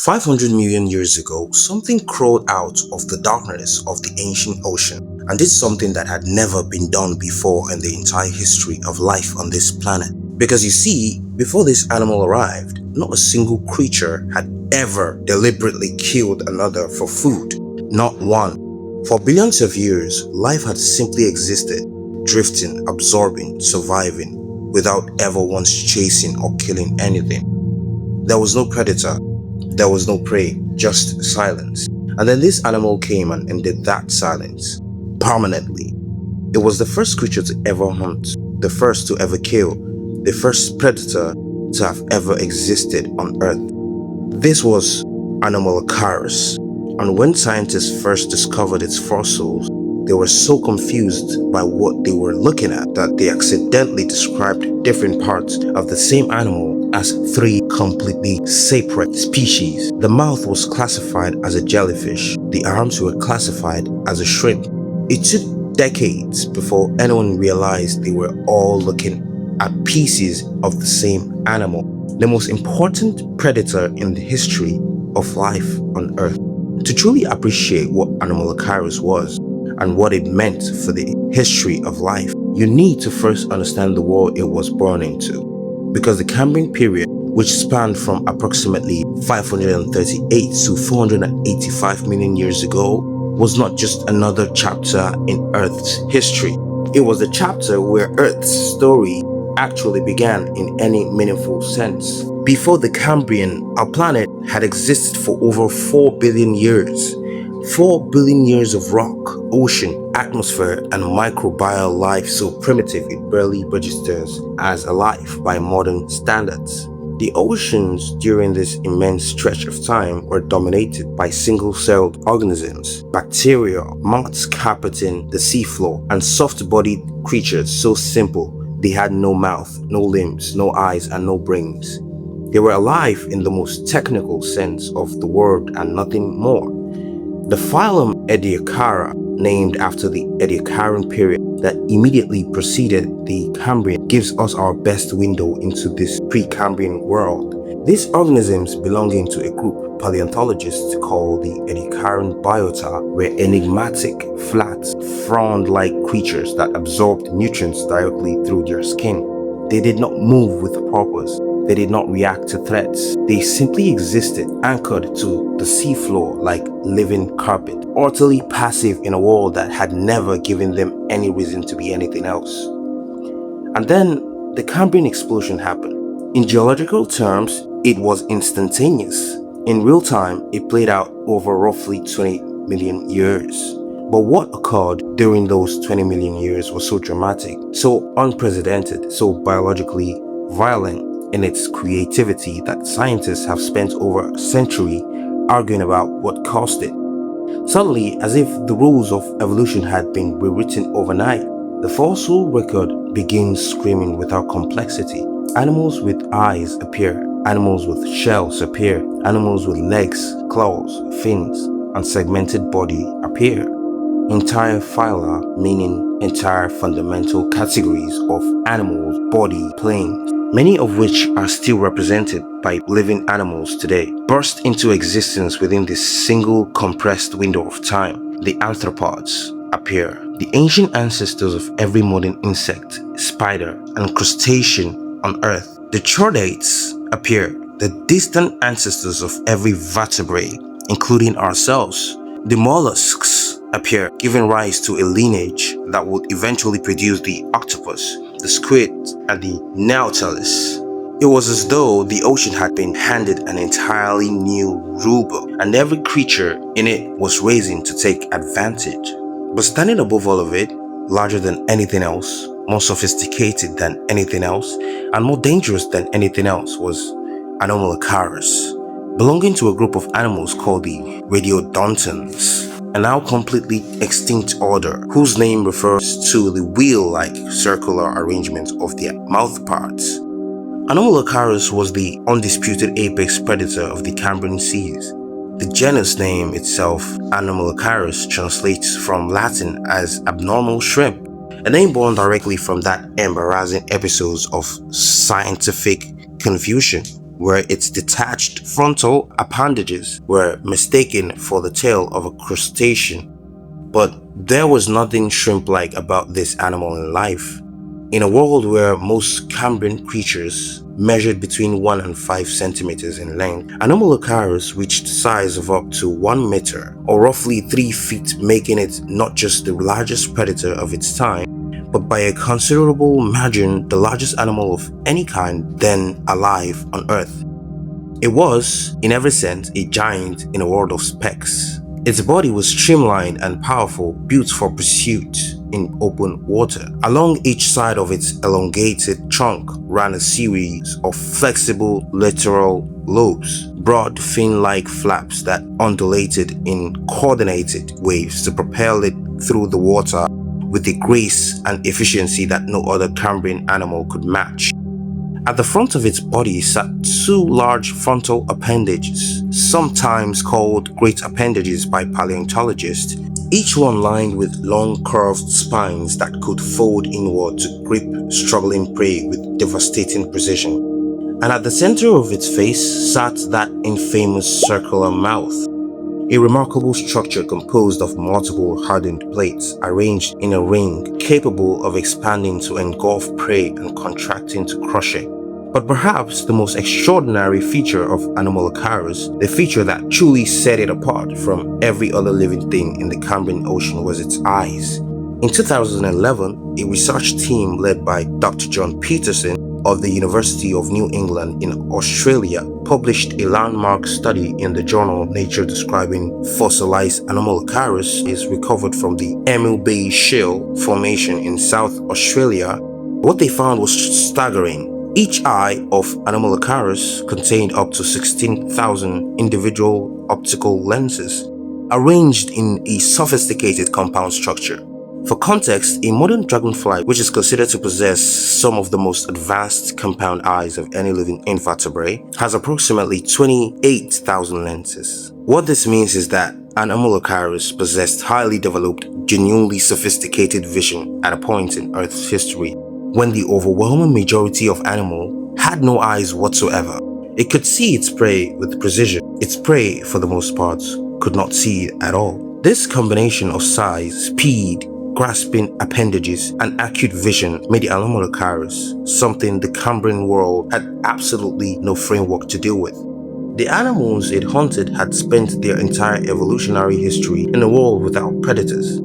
500 million years ago, something crawled out of the darkness of the ancient ocean and did something that had never been done before in the entire history of life on this planet. Because you see, before this animal arrived, not a single creature had ever deliberately killed another for food. Not one. For billions of years, life had simply existed, drifting, absorbing, surviving, without ever once chasing or killing anything. There was no predator, there was no prey, just silence. And then this animal came and ended that silence permanently. It was the first creature to ever hunt, the first to ever kill, the first predator to have ever existed on Earth. This was Anomalocaris, and when scientists first discovered its fossils, they were so confused by what they were looking at that they accidentally described different parts of the same animal as three completely separate species. The mouth was classified as a jellyfish. The arms were classified as a shrimp. It took decades before anyone realized they were all looking at pieces of the same animal, the most important predator in the history of life on Earth. To truly appreciate what Anomalocaris was and what it meant for the history of life, you need to first understand the world it was born into. Because the Cambrian period, which spanned from approximately 538 to 485 million years ago, was not just another chapter in Earth's history. It was the chapter where Earth's story actually began in any meaningful sense. Before the Cambrian, our planet had existed for over 4 billion years. 4 billion years of rock, ocean, atmosphere, and microbial life so primitive it barely registers as alive by modern standards. The oceans during this immense stretch of time were dominated by single-celled organisms, bacteria, moths carpeting the seafloor, and soft-bodied creatures so simple they had no mouth, no limbs, no eyes, and no brains. They were alive in the most technical sense of the word and nothing more. The phylum Ediacara, named after the Ediacaran period that immediately preceded the Cambrian, gives us our best window into this pre-Cambrian world. These organisms belonging to a group paleontologists call the Ediacaran biota were enigmatic, flat, frond-like creatures that absorbed nutrients directly through their skin. They did not move with purpose. They did not react to threats. They simply existed, anchored to the seafloor like living carpet, utterly passive in a world that had never given them any reason to be anything else. And then the Cambrian explosion happened. In geological terms, it was instantaneous. In real time, it played out over roughly 20 million years. But what occurred during those 20 million years was so dramatic, so unprecedented, so biologically violent in its creativity that scientists have spent over a century arguing about what caused it. Suddenly, as if the rules of evolution had been rewritten overnight, the fossil record begins screaming without complexity. Animals with eyes appear, animals with shells appear, animals with legs, claws, fins, and segmented body appear. Entire phyla, meaning entire fundamental categories of animals' body planes, many of which are still represented by living animals today, burst into existence within this single compressed window of time. The arthropods appear, the ancient ancestors of every modern insect, spider, and crustacean on Earth. The chordates appear, the distant ancestors of every vertebrate, including ourselves. The mollusks appear, giving rise to a lineage that would eventually produce the octopus, the squid, and the nautilus. It was as though the ocean had been handed an entirely new rulebook, and every creature in it was raising to take advantage. But standing above all of it, larger than anything else, more sophisticated than anything else, and more dangerous than anything else, was Anomalocaris, belonging to a group of animals called the radiodontans, a now completely extinct order whose name refers to the wheel-like circular arrangement of their mouthparts. Anomalocaris was the undisputed apex predator of the Cambrian seas. The genus name itself, Anomalocaris, translates from Latin as abnormal shrimp, a name born directly from that embarrassing episodes of scientific confusion. where its detached frontal appendages were mistaken for the tail of a crustacean. But there was nothing shrimp-like about this animal in life. In a world where most Cambrian creatures measured between 1 and 5 centimeters in length, Anomalocaris reached size of up to 1 meter, or roughly 3 feet, making it not just the largest predator of its time, but by a considerable margin the largest animal of any kind then alive on Earth. It was, in every sense, a giant in a world of specks. Its body was streamlined and powerful, built for pursuit in open water. Along each side of its elongated trunk ran a series of flexible lateral lobes, broad fin-like flaps that undulated in coordinated waves to propel it through the water with a grace and efficiency that no other Cambrian animal could match. At the front of its body sat 2 large frontal appendages, sometimes called great appendages by paleontologists, each one lined with long curved spines that could fold inward to grip struggling prey with devastating precision. And at the center of its face sat that infamous circular mouth, a remarkable structure composed of multiple hardened plates arranged in a ring capable of expanding to engulf prey and contracting to crush it. But perhaps the most extraordinary feature of Anomalocaris, the feature that truly set it apart from every other living thing in the Cambrian Ocean, was its eyes. In 2011, a research team led by Dr. John Peterson of the University of New England in Australia published a landmark study in the journal Nature describing fossilized Anomalocaris is recovered from the Emu Bay Shale Formation in South Australia. What they found was staggering. Each eye of Anomalocaris contained up to 16,000 individual optical lenses, arranged in a sophisticated compound structure. For context, a modern dragonfly, which is considered to possess some of the most advanced compound eyes of any living invertebrate, has approximately 28,000 lenses. What this means is that Anomalocaris possessed highly developed, genuinely sophisticated vision at a point in Earth's history when the overwhelming majority of animals had no eyes whatsoever. It could see its prey with precision. Its prey, for the most part, could not see it at all. This combination of size, speed, grasping appendages, and acute vision made the Anomalocaris something the Cambrian world had absolutely no framework to deal with. The animals it hunted had spent their entire evolutionary history in a world without predators.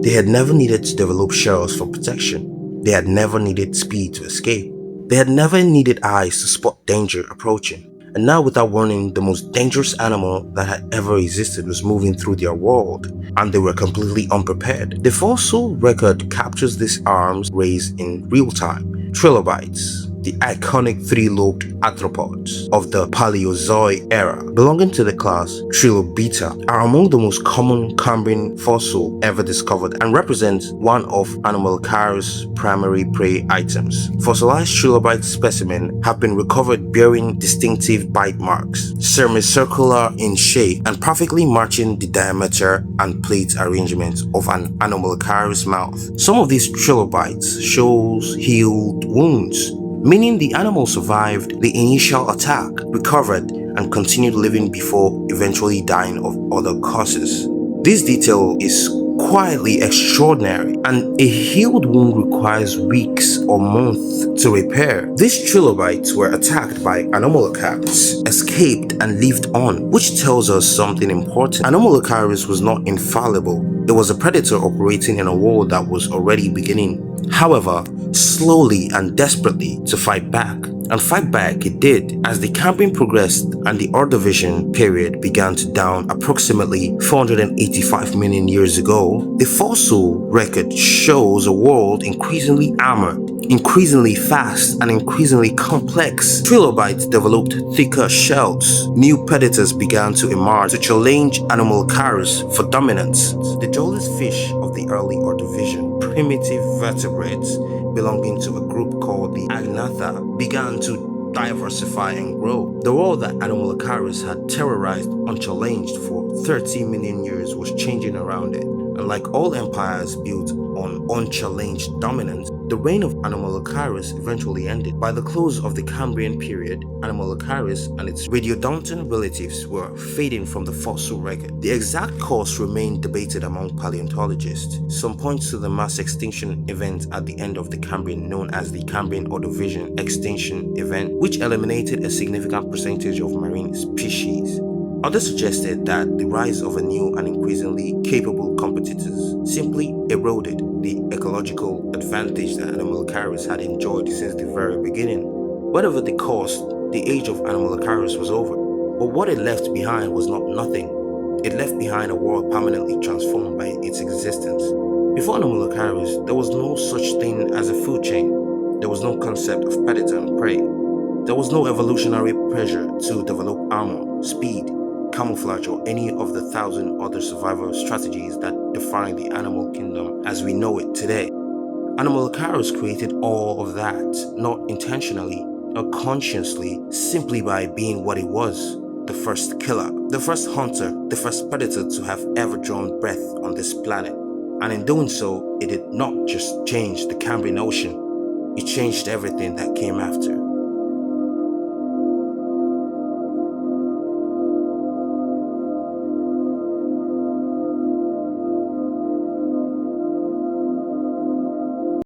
They had never needed to develop shells for protection. They had never needed speed to escape. They had never needed eyes to spot danger approaching. And now, without warning, the most dangerous animal that had ever existed was moving through their world, and they were completely unprepared. The fossil record captures these arms race in real time. Trilobites, the iconic 3-lobed arthropods of the Paleozoic era, belonging to the class Trilobita, are among the most common Cambrian fossil ever discovered and represent one of Anomalocaris' primary prey items. Fossilized trilobite specimens have been recovered bearing distinctive bite marks, semicircular in shape and perfectly matching the diameter and plate arrangement of an Anomalocaris mouth. Some of these trilobites shows healed wounds, meaning the animal survived the initial attack, recovered, and continued living before eventually dying of other causes. This detail is quietly extraordinary, and a healed wound requires weeks or months to repair. These trilobites were attacked by Anomalocaris, escaped, and lived on, which tells us something important. Anomalocaris was not infallible. It was a predator operating in a world that was already beginning, however, slowly and desperately to fight back. And fight back it did. As the campaign progressed and the Ordovician period began to dawn approximately 485 million years ago, the fossil record shows a world increasingly armored, increasingly fast, and increasingly complex. Trilobites developed thicker shells. New predators began to emerge to challenge Anomalocaris for dominance. The jawless fish of the early Ordovician, primitive vertebrates belonging to a group called the Agnatha, began to diversify and grow. The world that Anomalocaris had terrorized unchallenged for 30 million years was changing around it, and like all empires built on unchallenged dominance, the reign of Anomalocaris eventually ended. By the close of the Cambrian period, Anomalocaris and its radiodontan relatives were fading from the fossil record. The exact cause remained debated among paleontologists. Some point to the mass extinction event at the end of the Cambrian known as the Cambrian Ordovician extinction event, which eliminated a significant percentage of marine species. Others suggested that the rise of a new and increasingly capable competitors simply eroded the ecological advantage that Anomalocaris had enjoyed since the very beginning. Whatever the cause, the age of Anomalocaris was over. But what it left behind was not nothing. It left behind a world permanently transformed by its existence. Before Anomalocaris, there was no such thing as a food chain. There was no concept of predator and prey. There was no evolutionary pressure to develop armor, speed, camouflage, or any of the thousand other survival strategies that define the animal kingdom as we know it today. Anomalocaris created all of that, not intentionally or consciously, simply by being what it was: the first killer, the first hunter, the first predator to have ever drawn breath on this planet. And in doing so, it did not just change the Cambrian Ocean, it changed everything that came after.